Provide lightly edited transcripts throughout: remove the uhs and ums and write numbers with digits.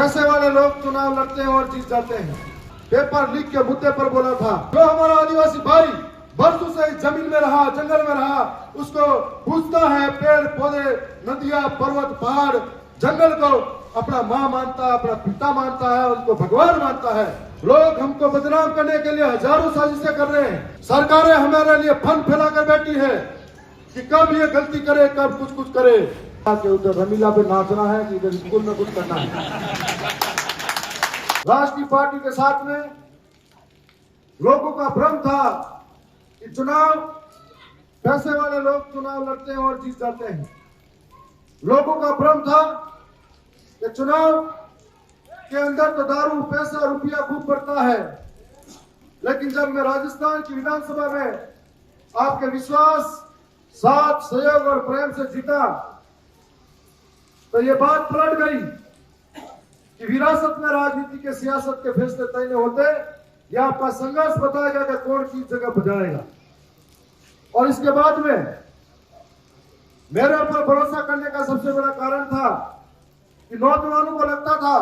पैसे वाले लोग चुनाव लड़ते हैं और जीत जाते हैं। पेपर लीक के मुद्दे पर बोला था। जो हमारा आदिवासी भाई बरसों से जमीन में रहा, जंगल में रहा, उसको पूछता है पेड़ पौधे, नदियां, पर्वत, पहाड़, जंगल को अपना माँ मानता है, अपना पिता मानता है, उनको भगवान मानता है। लोग हमको बदनाम करने के लिए हजारों साजिशें कर रहे हैं। सरकारें हमारे लिए फन फैलाकर बैठी है कि कब ये गलती करे, कब कुछ करे। उधर रमीला पे नाचना है कि इधर स्कूल में कुछ करना है। राष्ट्रीय पार्टी के साथ में लोगों का भ्रम था कि चुनाव पैसे वाले लोग चुनाव लड़ते हैं और जीत जाते हैं। लोगों का भ्रम था कि चुनाव के अंदर तो दारू, पैसा, रुपया खूब बढ़ता है। लेकिन जब मैं राजस्थान की विधानसभा में आपके विश्वास, साथ, सहयोग और प्रेम से जीता तो ये बात पलट गई कि विरासत में राजनीति के सियासत के फैसले तय नहीं होते। यह आपका संघर्ष बताएगा कि कौन किस जगह बजाएगा। और इसके बाद में मेरे ऊपर भरोसा करने का सबसे बड़ा कारण था कि नौजवानों को लगता था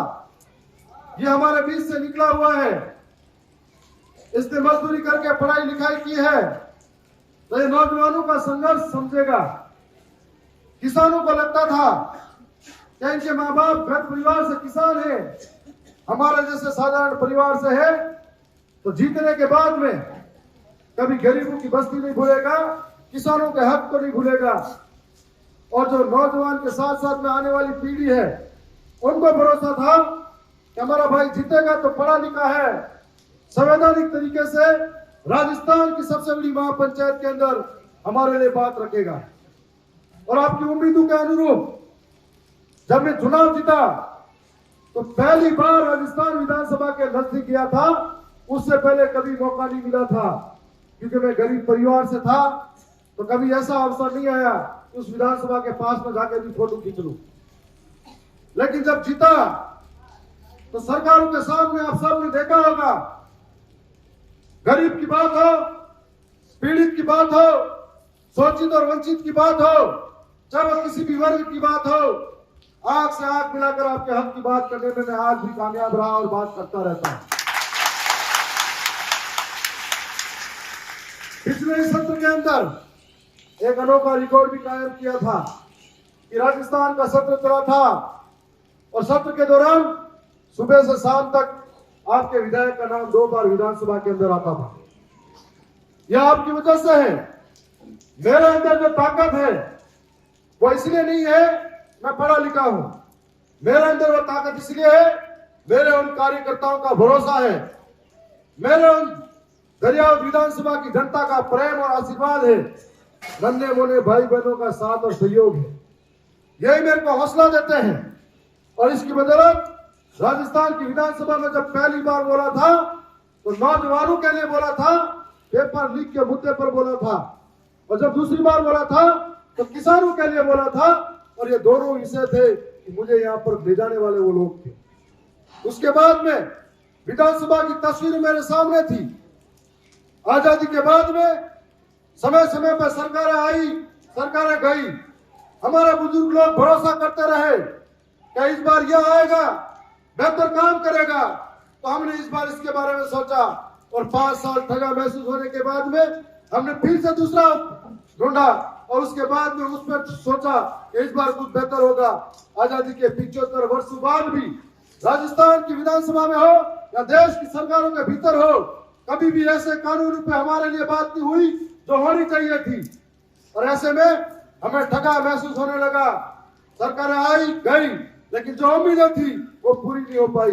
ये हमारे बीच से निकला हुआ है, इसने मजदूरी करके पढ़ाई लिखाई की है तो ये नौजवानों का संघर्ष समझेगा। किसानों को लगता था कि इनके माँ बाप घर परिवार से किसान है, हमारे जैसे साधारण परिवार से है, तो जीतने के बाद में कभी गरीबों की बस्ती नहीं भूलेगा, किसानों के हक को नहीं भूलेगा। और जो नौजवान के साथ साथ में आने वाली पीढ़ी है उनको भरोसा था कि हमारा भाई जीतेगा तो पढ़ा लिखा है, संवैधानिक तरीके से राजस्थान की सबसे बड़ी महापंचायत के अंदर हमारे लिए बात रखेगा। और आपकी उम्मीदों के अनुरूप जब मैं चुनाव जीता तो पहली बार राजस्थान विधानसभा के नजदीक गया था। उससे पहले कभी मौका नहीं मिला था क्योंकि मैं गरीब परिवार से था, तो कभी ऐसा अवसर नहीं आया कि उस विधानसभा के पास में जाकर भी फोटो खींच लूं। लेकिन जब जीता तो सरकारों के सामने आप सबने देखा होगा, गरीब की बात हो, पीड़ित की बात हो, शोषित और वंचित की बात हो, चाहे किसी भी वर्ग की बात हो, आंख से आंख मिलाकर आपके हक की बात करने में मैं आज भी कामयाब रहा और बात करता रहता हूं। पिछले सत्र के अंदर एक अनोखा रिकॉर्ड भी कायम किया था कि राजस्थान का सत्र चला था और सत्र के दौरान सुबह से शाम तक आपके विधायक का नाम 2 बार विधानसभा के अंदर आता था। यह आपकी वजह से है। मेरे अंदर जो ताकत है वो इसलिए नहीं है मैं पढ़ा लिखा हूं, मेरे अंदर वो ताकत इसलिए है मेरे उन कार्यकर्ताओं का भरोसा है, मेरे उन दरियाव विधानसभा की जनता का प्रेम और आशीर्वाद है, नन्हे मुन्ने भाई बहनों का साथ और सहयोग है। यही मेरे को हौसला देते हैं। और इसकी बदौलत राजस्थान की विधानसभा में जब पहली बार बोला था तो नौजवानों के लिए बोला था, पेपर लीक के मुद्दे पर बोला था, और जब दूसरी बार बोला था तो किसानों के लिए बोला था। और ये दोनों विषय थे कि मुझे यहाँ पर ले जाने वाले वो लोग थे। उसके बाद में विधानसभा की तस्वीर मेरे सामने थी। आजादी के बाद में समय समय पर सरकारें आई, सरकारें गई, हमारे बुजुर्ग लोग भरोसा करते रहे कि इस बार यह आएगा, बेहतर काम करेगा। तो हमने इस बार इसके बारे में सोचा और 5 साल ठगा महसूस होने के बाद में हमने फिर से दूसरा ढूंढा और उसके बाद में उस पर सोचा कि इस बार कुछ बेहतर होगा। आजादी के 75 वर्षों बाद भी राजस्थान की विधानसभा में हो या देश की सरकारों के भीतर हो, कभी भी ऐसे कानून पे हमारे लिए बात नहीं हुई जो होनी चाहिए थी। और ऐसे में हमें ठगा महसूस होने लगा। सरकारें आई गई लेकिन जो उम्मीदें थी वो पूरी नहीं हो पाई।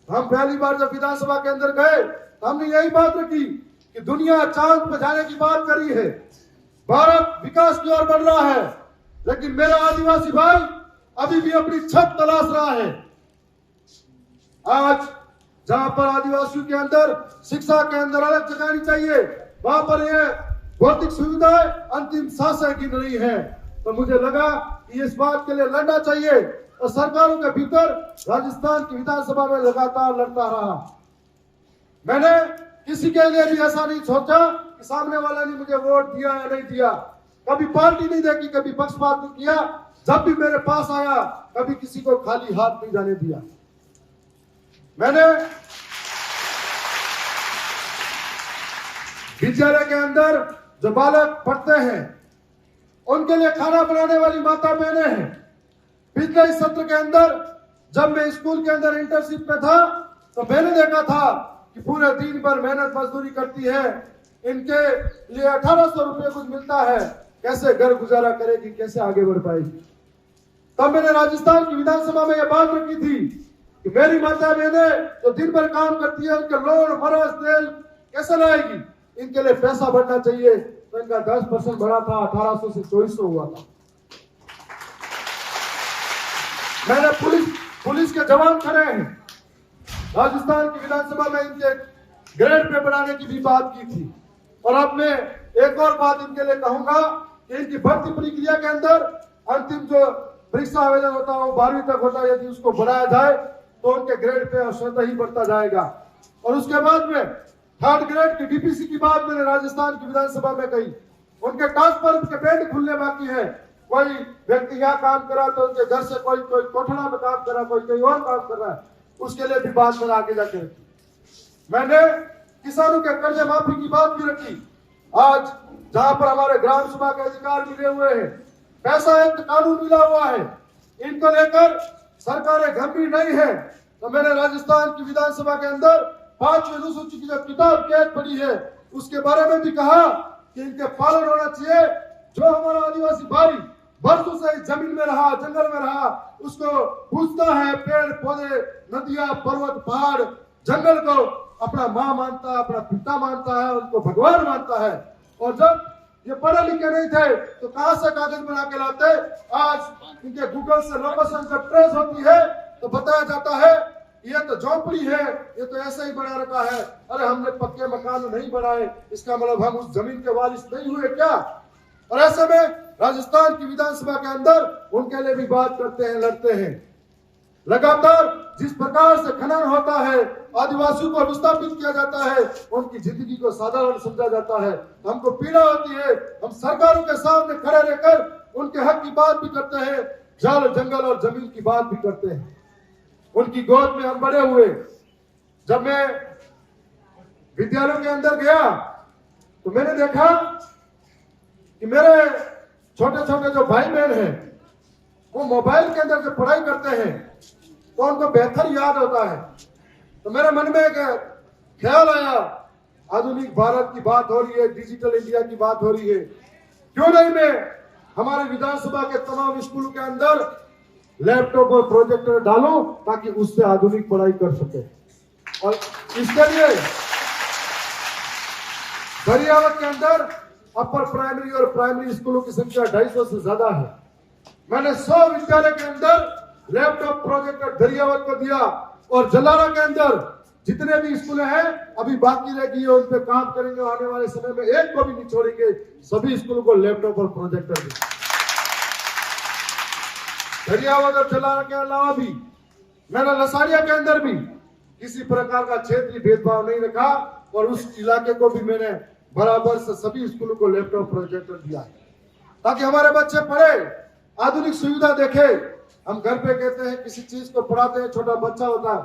हम पहली बार जब विधानसभा के अंदर गए तो हमने यही बात रखी कि दुनिया चांद पर जाने की बात करी है, भारत विकास की ओर बढ़ रहा है, लेकिन मेरा आदिवासी भाई अभी भी अपनी छत तलाश रहा है। आज जहां पर आदिवासियों के अंदर शिक्षा के अंदर अलग जगानी चाहिए, वहां पर ये भौतिक सुविधाएं अंतिम शासन की नहीं है। तो मुझे लगा कि इस बात के लिए लड़ना चाहिए और सरकारों के भीतर राजस्थान की विधानसभा में लगातार लड़ता रहा। मैंने किसी के लिए भी ऐसा नहीं सोचा कि सामने वाला ने मुझे वोट दिया या नहीं दिया, कभी पार्टी नहीं देखी, कभी पक्षपात नहीं किया। जब भी मेरे पास आया कभी किसी को खाली हाथ नहीं जाने दिया। मैंने विद्यालय के अंदर जो बालक पढ़ते हैं उनके लिए खाना बनाने वाली माता बहनें हैं। पिछले इस सत्र के अंदर जब मैं स्कूल के अंदर इंटर्नशिप में था तो मैंने देखा था कि पूरे दिन भर मेहनत मजदूरी करती है, इनके लिए 1800 रुपये कुछ मिलता है, कैसे घर गुजारा करेगी, कैसे आगे बढ़ पाएगी। तब मैंने राजस्थान की विधानसभा में यह बात रखी थी कि मेरी माता बहनें जो दिन भर काम करती है उनके लोन मरस तेल कैसे लाएगी, इनके लिए पैसा बढ़ना चाहिए। तो इनका 10% बढ़ा था, 1800 से 2400 हुआ था। मैंने पुलिस के जवान खड़े हैं, राजस्थान की विधानसभा में इनके ग्रेड पे बढ़ाने की भी बात की थी। और अब मैं एक और बात इनके लिए कहूंगा कि इनकी भर्ती प्रक्रिया के अंदर अंतिम जो परीक्षा आवेदन होता है वो 12वीं तक होता है, यदि उसको बढ़ाया जाए तो उनके ग्रेड पे स्वतः ही बढ़ता जाएगा। और उसके बाद में 3rd ग्रेड की डीपीसी की बात मैंने राजस्थान की विधानसभा में कही। उनके ट्रांसफर के बेड खुलने बाकी है। कोई व्यक्ति यहाँ काम करा तो उनके घर से कोई कोठड़ा में काम करा, कोई कहीं और काम कर रहा है, उसके लिए भी बात मैंने आगे जाके रखी। मैंने किसानों के कर्ज माफी की बात भी रखी। आज जहां पर हमारे ग्राम सभा के अधिकार मिले हुए हैं, पैसा एक कानून मिला हुआ है, इनको लेकर सरकारें गंभीर नहीं है। तो मैंने राजस्थान की विधानसभा के अंदर 5वीं अनुसूची की जो किताब कैद पड़ी है उसके बारे में भी कहा कि इनके पालन होना चाहिए। जो हमारा आदिवासी भाई वर्षों से जमीन में रहा, जंगल में रहा, उसको पूछता है, पेड़ पौधे नदियां पर्वत पहाड़ जंगल को अपना माँ मानता है, अपना पिता मानता है, उनको भगवान मानता है। और जब ये पढ़े लिखे नहीं थे तो कहां से कागज बना के लाते। आज इनके गूगल से लोकेशन जब ट्रेस होती है तो बताया जाता है ये तो झोपड़ी है, ये तो ऐसे ही बना रखा है। अरे हमने पक्के मकान नहीं बनाए, इसका मतलब हम उस जमीन के वारिस नहीं हुए क्या। और ऐसे में राजस्थान की विधानसभा के अंदर उनके लिए भी बात करते हैं, लड़ते हैं। लगातार जिस प्रकार से खनन होता है, आदिवासियों को विस्थापित किया जाता है, उनकी जिंदगी को साधारण समझा जाता है, हमको पीड़ा होती है। हम सरकारों के सामने खड़े रहकर उनके हक की बात भी करते हैं, जल जंगल और जमीन की बात भी करते हैं। उनकी गोद में हम बड़े हुए। जब मैं विद्यालयों के अंदर गया तो मैंने देखा कि मेरे छोटे छोटे जो भाई बहन हैं वो मोबाइल के अंदर जो पढ़ाई करते हैं तो उनको बेहतर याद होता है। तो मेरे मन में एक ख्याल आया, आधुनिक भारत की बात हो रही है, डिजिटल इंडिया की बात हो रही है, क्यों नहीं मैं हमारे विधानसभा के तमाम स्कूलों के अंदर लैपटॉप और प्रोजेक्टर डालूं ताकि उससे आधुनिक पढ़ाई कर सके। और इसके लिए दरियावत के अंदर अपर प्राइमरी और प्राइमरी स्कूलों की संख्या 250 से ज्यादा है। मैंने 100 विद्यालय के अंदर लैपटॉप प्रोजेक्टर दरियावत को दिया और जलारा के अंदर जितने भी स्कूलें हैं अभी बाकी रह गई है, उन पे काम करेंगे। आने वाले समय में एक को भी नहीं छोड़ेंगे, सभी स्कूलों को लैपटॉप और प्रोजेक्टर देंगे। दरियावत और जलारा के अलावा भी मैंने लसाड़िया के अंदर भी किसी प्रकार का क्षेत्रीय भेदभाव नहीं रखा और उस इलाके को भी मैंने बराबर से सभी स्कूलों को लैपटॉप प्रोजेक्टर दिया ताकि हमारे बच्चे पढ़े, आधुनिक सुविधा देखे। हम घर पे कहते हैं किसी चीज को पढ़ाते हैं, छोटा बच्चा होता है,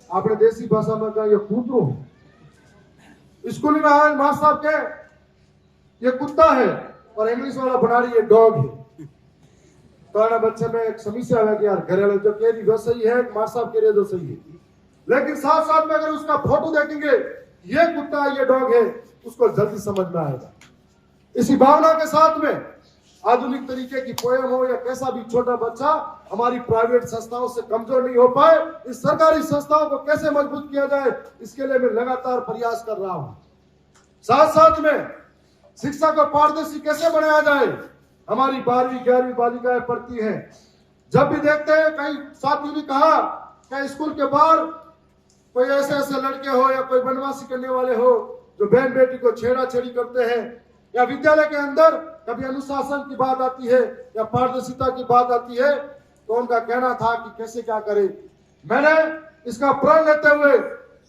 आपने देसी भाषा में कहा ये कूतरू है। स्कूल में आए मास्टर साहब के ये कुत्ता है और इंग्लिश वाला बना रही है डॉग है। तो बच्चे में एक समस्या है कि यार घरेलू जो कह रही वो सही है, मास्टर साहब कह रहे जो सही है, लेकिन साथ साथ में अगर उसका फोटो देखेंगे ये कुत्ता ये डॉग है उसको जल्दी समझ में आएगा। इसी भावना के साथ में आधुनिक तरीके की पोएम हो या कैसा भी छोटा बच्चा हमारी प्राइवेट संस्थाओं से कमजोर नहीं हो पाए, इस सरकारी संस्थाओं को कैसे मजबूत किया जाए इसके लिए मैं लगातार प्रयास कर रहा हूं। साथ साथ में शिक्षा को पारदर्शी कैसे बनाया जाए। हमारी 12वीं 11वीं बालिकाएं पढ़ती हैं, जब भी देखते हैं कई साथियों ने कहा कि स्कूल के बाहर कोई ऐसे ऐसे लड़के हो या कोई बनवासी करने वाले हो जो बहन बेटी को छेड़ाछेड़ी करते हैं, या विद्यालय के अंदर कभी अनुशासन की बात आती है या पारदर्शिता की बात आती है तो उनका कहना था कि कैसे क्या करें। मैंने इसका प्रण लेते हुए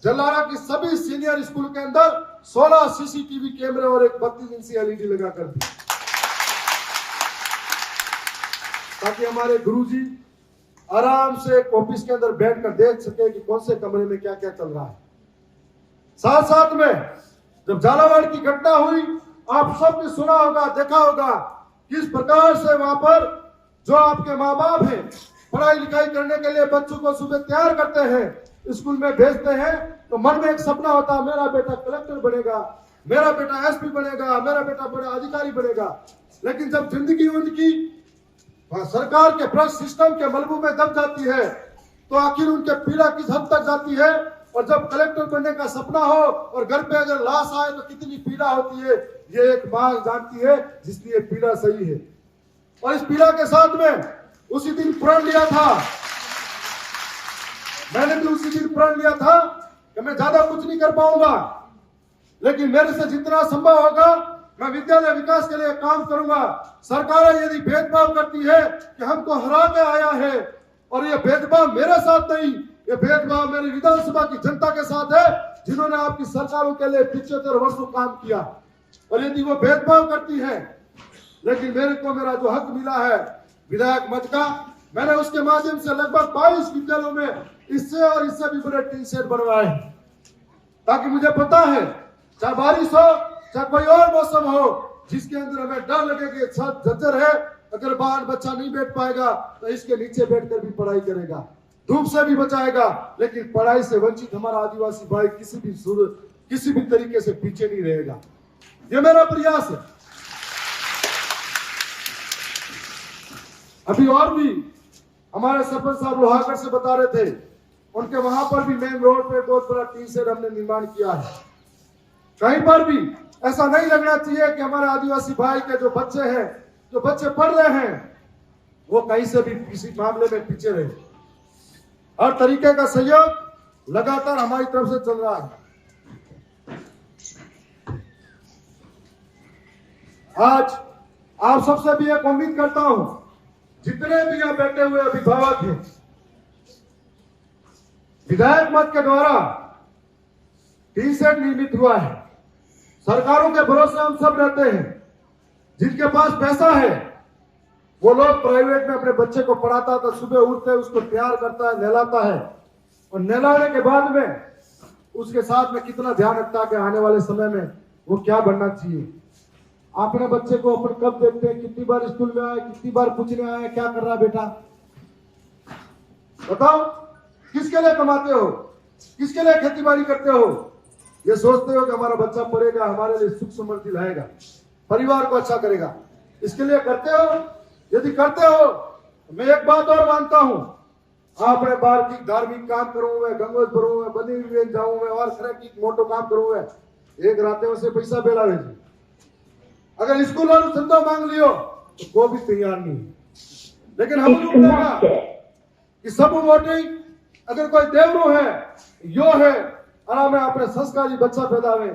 जलारा की सभी सीनियर स्कूल के अंदर 16 सीसीटीवी कैमरे और एक 32 इंची एलईडी लगा कर दी ताकि हमारे गुरुजी आराम से ऑफिस के अंदर बैठकर देख सके कि कौन से कमरे में क्या क्या चल रहा है। साथ साथ में जब झालावाड़ की घटना हुई, आप सबने सुना होगा, देखा होगा किस प्रकार से वहां पर जो आपके माँ बाप हैं पढ़ाई लिखाई करने के लिए बच्चों को सुबह तैयार करते हैं, स्कूल में भेजते हैं, तो मन में एक सपना होता है, मेरा बेटा कलेक्टर बनेगा, मेरा बेटा एसपी बनेगा, मेरा बेटा बड़ा अधिकारी बनेगा। लेकिन जब जिंदगी उनकी सरकार के भ्रष्ट सिस्टम के मलबू में दब जाती है, तो आखिर उनके पीड़ा किस हद तक जाती है। और जब कलेक्टर बनने का सपना हो और घर पे अगर लाश आए तो कितनी पीड़ा होती है, ये एक मां जानती है, जिसलिए पीड़ा सही है। और इस पीड़ा के साथ में उसी दिन प्रण लिया था, मैंने भी उसी दिन प्रण लिया था कि मैं ज्यादा कुछ नहीं कर पाऊंगा, लेकिन मेरे से जितना संभव होगा मैं विद्यालय विकास के लिए काम करूंगा। सरकार यदि भेदभाव करती है कि हमको हरा के आया है, और ये भेदभाव मेरे साथ नहीं, ये भेदभाव मेरी विधानसभा की जनता के साथ है, जिन्होंने आपकी सरकारों के लिए 75 वर्षों काम किया। और यदि वो भेदभाव करती है, लेकिन मेरे को मेरा जो हक मिला है विधायक मत का, मैंने उसके माध्यम से लगभग 22 विद्यालयों में इससे और इससे भी बड़े टीन सेट बनवाए, ताकि मुझे पता है चाहे बारिश हो चाहे कोई और मौसम हो, जिसके अंदर हमें डर लगे कि छत जर्जर है, अगर बाहर बच्चा नहीं बैठ पाएगा तो इसके नीचे बैठकर भी पढ़ाई करेगा, धूप से भी बचाएगा, लेकिन पढ़ाई से वंचित हमारा आदिवासी भाई किसी भी तरीके से पीछे नहीं रहेगा। ये मेरा प्रयास है। अभी और भी हमारे सरपंच साहब लोहागढ़ से बता रहे थे, उनके वहां पर भी मेन रोड पे बहुत बड़ा टीन शेड हमने निर्माण किया है। कहीं पर भी ऐसा नहीं लगना चाहिए कि हमारे आदिवासी भाई के जो बच्चे हैं, जो बच्चे पढ़ रहे हैं, वो कहीं से भी किसी मामले में पीछे रहे। हर तरीके का सहयोग लगातार हमारी तरफ से चल रहा है। आज आप सबसे भी एक उम्मीद करता हूं, जितने भी यहाँ बैठे हुए अभिभावक हैं, विधायक मत के द्वारा टीन शेड निर्मित हुआ है। सरकारों के भरोसे हम सब रहते हैं। जिनके पास पैसा है वो लोग प्राइवेट में अपने बच्चे को पढ़ाता था, सुबह उठते उसको तैयार करता है, नहलाता है, और नहलाने के बाद में उसके साथ में कितना ध्यान रखता है कि आने वाले समय में वो क्या बनना चाहिए। अपने बच्चे को अपन कब देखते हैं, कितनी बार स्कूल में आए, कितनी बार पूछने आए क्या कर रहा बेटा, बताओ किसके लिए कमाते हो, किसके लिए खेती बाड़ी करते हो। ये सोचते हो कि हमारा बच्चा पढ़ेगा, हमारे लिए सुख समृद्धि लाएगा, परिवार को अच्छा करेगा, इसके लिए करते हो। यदि करते हो तो मैं एक बात और मानता हूं, आपने बार की धार्मिक काम करूं मैं, गंगोज भरूं मैं, बनी हुए जाऊं मैं, और खरे की मोटो काम करूं मैं, एक राते से पैसा बेलावे जी। अगर स्कूल वालों चंदा मांग लियो तो कोई भी तैयार नहीं। लेकिन हम लोग कि सब वोटिंग अगर कोई देवरू है यो है, आराम में अपने संस्कारी बच्चा पैदा हुए,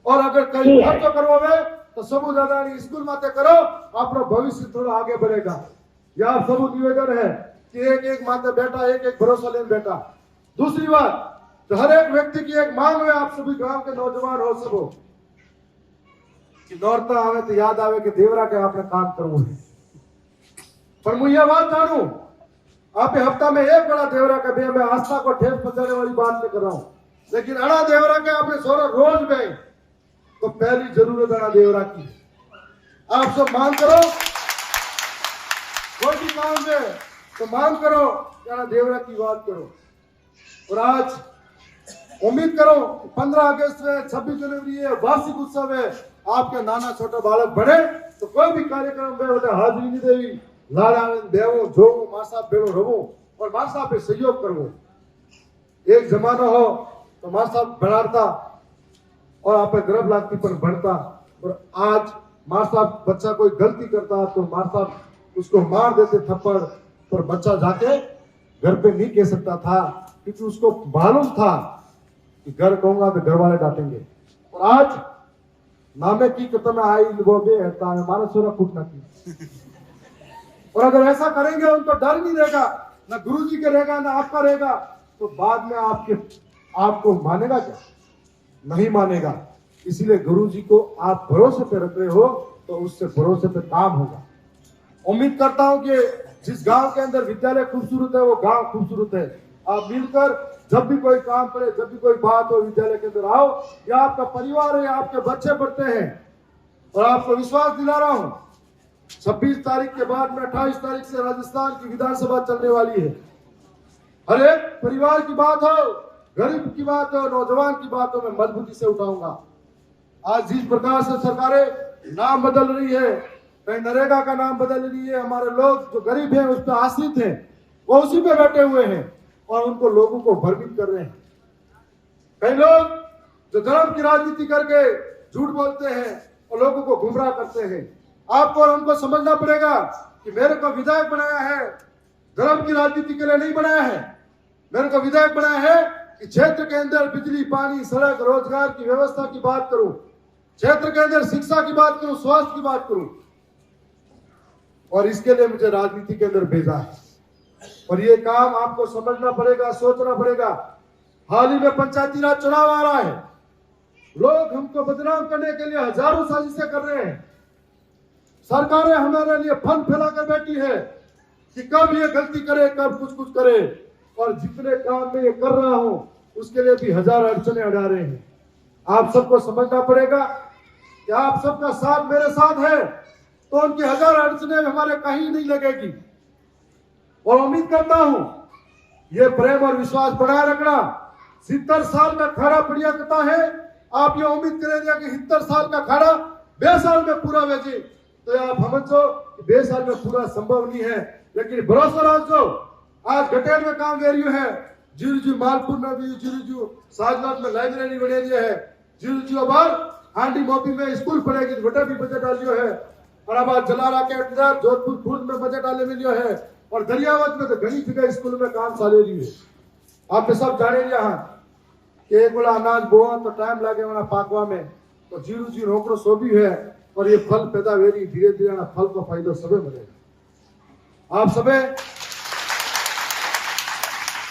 और अगर कहीं खर्च करोगे तो सब ज्यादा नहीं स्कूल माते करो, अपना भविष्य थोड़ा आगे बढ़ेगा। यह आप सब निवेदन है कि एक एक माते बेटा, एक एक भरोसा लेन बेटा। दूसरी बात, तो हर एक व्यक्ति की एक मांग है, आप सभी गांव के नौजवान हो सब हो कि नौरता आवे तो याद आवे कि देवरा के आपने काम करવું है। पर मैं यह बात जानू, आप हफ्ता में एक बड़ा देवरा का मैं आस्था को ठेस पहुंचाने वाली बात नहीं कर रहा हूं, लेकिन अड़ा देवरा के आपने सोरा रोज गए तो पहली जरूरत अड़ा देवरा की। आप सब मांग करो, कोई भी काम है तो मांग करो, अड़ा देवरा की बात करो। और आज उम्मीद करो 15 अगस्त है, 26 जनवरी है, वार्षिक उत्सव है, आपके नाना छोटे बालक बड़े तो कोई भी कार्यक्रम में बोले हाजिरी नहीं देवी, लाड़ा देवो जो मां साहब भेड़ो रहो और मां साहब पे सहयोग करो। एक जमाना हो तो मां साहब बढ़ाता और आप पे गर्व लागती पर बढ़ता, और आज मां साहब बच्चा कोई गलती करता तो मां साहब उसको मार देते थप्पड़, पर बच्चा जाके घर पे नहीं कह सकता था, क्योंकि उसको मालूम था कि घर कहूंगा तो घर वाले डांटेंगे। और आज नामे की कतम आई वो बे हटता है मारा सोरा फूटना की। और अगर ऐसा करेंगे उनको डर नहीं रहेगा, ना गुरुजी का रहेगा ना आपका रहेगा, तो बाद में आपको मानेगा क्या? नहीं मानेगा। इसीलिए गुरुजी को आप भरोसे पे रख रहे हो तो उससे भरोसे पे काम होगा। उम्मीद करता हूं कि जिस गांव के अंदर विद्यालय खूबसूरत है वो गांव खूबसूरत है। आप मिलकर जब भी कोई काम करे, जब भी कोई बात हो, विद्यालय के अंदर आओ। या आपका परिवार है, या आपके बच्चे पढ़ते हैं। और आपको विश्वास दिला रहा हूं, 26 तारीख के बाद में 28 तारीख से राजस्थान की विधानसभा चलने वाली है। हर एक परिवार की बात हो, गरीब की बात हो, नौजवान की बात हो, मैं मजबूती से उठाऊंगा। आज जिस प्रकार से सरकारें नाम बदल रही है, कहीं नरेगा का नाम बदल रही है, हमारे लोग जो गरीब हैं उस पर आश्रित हैं, वो उसी पे बैठे हुए हैं और उनको लोगों को भ्रमित कर रहे हैं। कई लोग जो धर्म की राजनीति करके झूठ बोलते हैं और लोगों को गुमराह करते हैं। आपको और हमको समझना पड़ेगा कि मेरे को विधायक बनाया है, धर्म की राजनीति के लिए नहीं बनाया है। मेरे को विधायक बनाया है कि क्षेत्र के अंदर बिजली, पानी, सड़क, रोजगार की व्यवस्था की बात करूं, क्षेत्र के अंदर शिक्षा की बात करूं, स्वास्थ्य की बात करूं। और इसके लिए मुझे राजनीति के अंदर भेजा है। और ये काम आपको समझना पड़ेगा, सोचना पड़ेगा। हाल ही में पंचायती राज चुनाव आ रहा है। लोग हमको बदनाम करने के लिए हजारों साजिशें कर रहे हैं। सरकारें हमारे लिए फंड फैलाकर बैठी है कि कब ये गलती करे, कब कुछ करे। और जितने काम में ये कर रहा हूं उसके लिए भी हजार अड़चने अड़ा रहे हैं। आप सबको समझना पड़ेगा कि आप सबका साथ मेरे साथ है तो उनकी हजार अड़चने हमारे कहीं नहीं लगेगी। और उम्मीद करता हूं ये प्रेम और विश्वास बनाए रखना। 70 साल का खाड़ा बढ़िया कथा है। आप ये उम्मीद करेंगे कि 70 साल का खाड़ा 2 साल में पूरा भेजे, तो आप समझो 2 साल में पूरा संभव नहीं है। लेकिन भरोसा रखो, आज गटेर में काम वेरियो है, जीरजू मालपुर में भी, जीरजू साजनाथ में लाइब्रेरी बने है, जीरजू अब हांडी मोपी में स्कूल पढ़ेगी तो बेटा भी बजट डालियो है। और अब जलारा के अंदर जोधपुर खुर्द में बजट डाले मिलियो है। और दरियावत में तो घनी जगह स्कूल में काम चाले रही है। आपने सब जाने लिया कि एक बोला अनाज बोआ तो टाइम लगे वहां पाकवा में, तो जीरू जी रोकड़ो सो भी है। और ये फल पैदा वेरी धीरे धीरे फल को फायदा सबे मिलेगा। आप सबे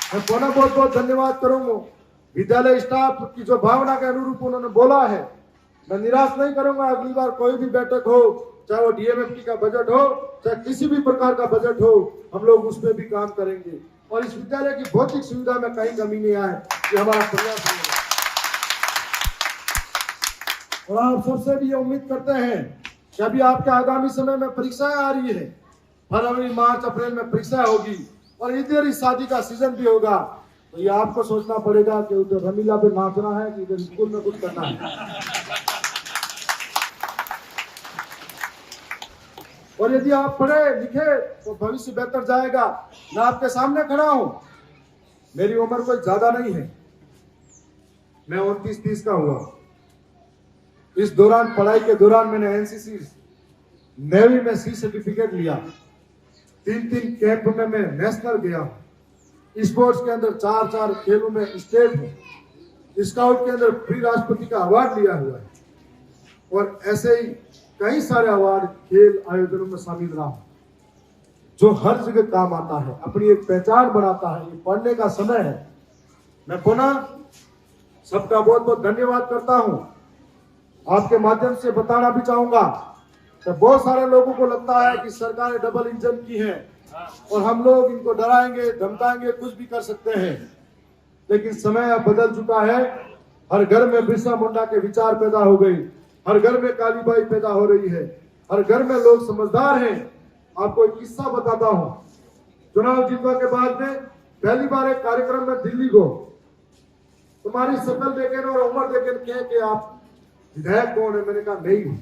मैं पुनः बहुत बहुत धन्यवाद करूंगा। विद्यालय स्टाफ की जो भावना के अनुरूप उन्होंने बोला है, मैं निराश नहीं करूंगा। अगली बार कोई भी बैठक हो, चाहे वो डीएमएफटी का बजट हो, चाहे किसी भी प्रकार का बजट हो, हम लोग उस पर भी काम करेंगे। और इस विद्यालय की भौतिक सुविधा में कहीं कमी नहीं आए, ये हमारा प्रयास है। और आप सबसे भी ये उम्मीद करते हैं कि अभी आपके आगामी समय में परीक्षाएं आ रही है। फरवरी, मार्च, अप्रैल में परीक्षा होगी और इधर ही शादी का सीजन भी होगा। तो ये आपको सोचना पड़ेगा कि उधर रमीला पे नाचना है कि इधर स्कूल में कुछ करना है। और यदि आप पढ़े लिखे तो भविष्य बेहतर जाएगा। मैं आपके सामने खड़ा हूं, मेरी उम्र कोई ज्यादा नहीं है, मैं 29-30 का हुआ। इस दौरान, पढ़ाई के दौरान मैंने एनसीसी नेवी में सी सर्टिफिकेट लिया। 3 कैंप में मैं नेशनल गया। स्पोर्ट्स के अंदर 4 खेलों में स्टेट हूं। स्काउट के अंदर फ्री राष्ट्रपति का अवार्ड लिया हुआ है। और ऐसे ही कई सारे अवार्ड खेल आयोजनों में शामिल रहा हूं, जो हर जगह काम आता है, अपनी एक पहचान बनाता है। ये पढ़ने का समय है। मैं पुनः सबका बहुत बहुत धन्यवाद करता हूं। आपके माध्यम से बताना भी चाहूंगा कि बहुत सारे लोगों को लगता है कि सरकारें डबल इंजन की है और हम लोग इनको डराएंगे, धमकाएंगे, कुछ भी कर सकते हैं। लेकिन समय अब बदल चुका है। हर घर में बिरसा मुंडा के विचार पैदा हो गई, हर घर में कालीबाई पैदा हो रही है, हर घर में लोग समझदार हैं। आपको एक किस्सा बताता हूं। चुनाव जीतने के बाद में पहली बार एक कार्यक्रम में दिल्ली को, तुम्हारी शक्ल देखे और उम्र देखे कहे कि आप विधायक कौन है? मैंने कहा नहीं हूं।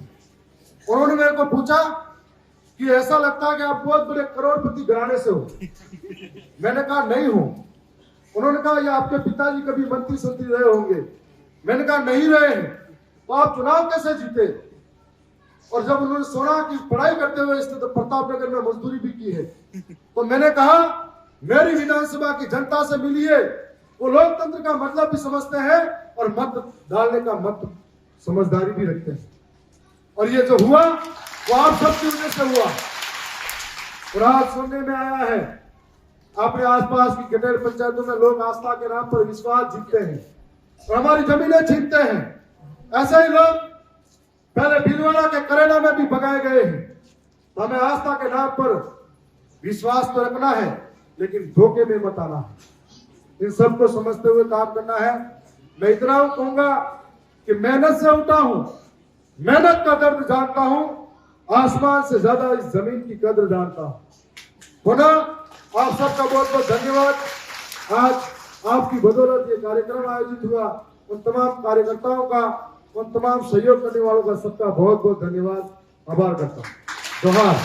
उन्होंने मेरे को पूछा कि ऐसा लगता है कि आप बहुत बड़े करोड़पति घराने से हो। मैंने कहा नहीं हूं। उन्होंने कहा ये आपके पिताजी कभी मंत्री संत्री रहे होंगे। मैंने कहा नहीं रहे हैं। तो आप चुनाव कैसे जीते? और जब उन्होंने सुना कि पढ़ाई करते हुए इसने तो प्रतापनगर में मजदूरी भी की है, तो मैंने कहा मेरी विधानसभा की जनता से मिलिए, वो लोकतंत्र का मतलब भी समझते हैं और मत डालने का मत समझदारी भी रखते हैं। और ये जो हुआ वो आप सबकी वजह से हुआ। और आज सुनने में आया है अपने आसपास की गटेर पंचायतों में लोग आस्था के नाम पर विश्वास जीतते हैं और हमारी जमीनें छीनते हैं। ऐसे ही लोग पहले भीलवाड़ा के करेला में भी भगाए गए हैं। तो हमें आस्था के नाम पर विश्वास तो रखना है, लेकिन धोखे में मत आना है। इन सबको समझते हुए काम करना है। मैं इतना कहूंगा कि मेहनत से उठा हूं, मेहनत का दर्द जानता हूं, आसमान से ज्यादा इस जमीन की कद्र जानता हूं। पुनः आप सबका बहुत बहुत धन्यवाद। आज आपकी बदौलत ये कार्यक्रम आयोजित हुआ। उन तमाम कार्यकर्ताओं का, उन तमाम सहयोग करने वालों का सबका बहुत बहुत धन्यवाद, आभार करता हूं। जोहार।